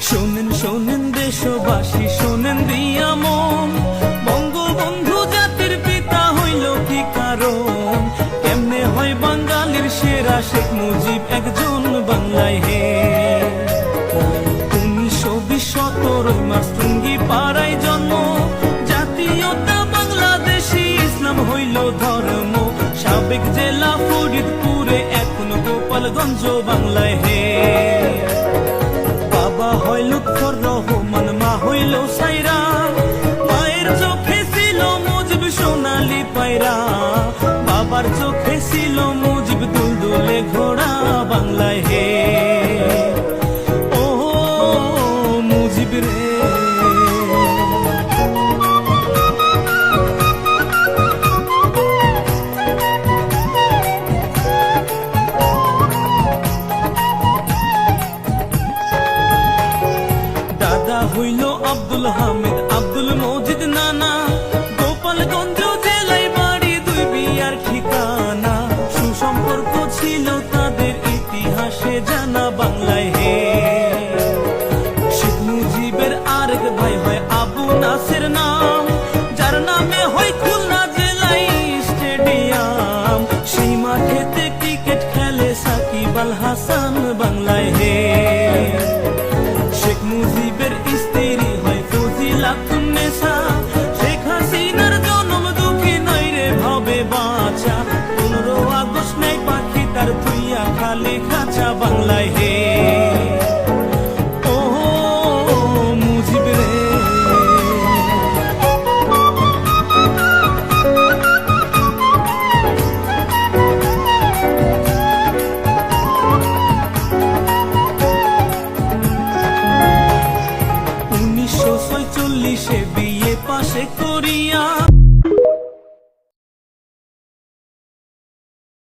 শোনেন শোনেন দেশবাসী, শোনেন দিয়া মন, বঙ্গবন্ধু জাতির পিতা হইল কি কারণ? কেমনে হয় বাঙালির সেরা শেখ মুজিব একজন বাংলায় হে। 1920 17 মার্চ টুঙ্গি পাড়ায় জন্ম, জাতীয়তা বাংলাদেশি, ইসলাম হইল ধর্ম। সাবেক জেলা ফরিদপুরে, এখন গোপালগঞ্জ বাংলায় হে। বাবা হয় লুৎফর রহমান, মা হইল সাইরা, মায়ের চোখে ছিল মুজিব সোনালি পায়রা। বাবার চোখে ছিল মুজিব দুলদুলে ঘোড়া বাংলায় হে। ও মুজিব রে, দাদা হইল আব্দুল হামিদ, আব্দুল মজিদ নানা, গোপালগঞ্জ জেলায় বাড়ি, দুই বিয়ার ঠিকানা। সুসম্পর্ক ছিল তাদের, ইতিহাসে জানা বাংলায় হে। শেখ মুজিবের আরেক ভাই হয় আবু নাসের নাম, যার নামে হয় খুলনা জেলায় স্টেডিয়াম। সেই মাঠেতে ক্রিকেট খেলে সাকিব আল হাসান বাংলায় হে। শেখ মুজিবের স্ত্রী হয় ফজিলাতুন্নেসা, শেখ হাসিনার জন্ম দুঃখী নয় রে ভবে বাঁচা। 15 আগস্ট নাই পাখি তার থুইয়া খালি খাঁচা বাংলায় হে। ও মুজিব রে, বিয়ে পাশে করিয়া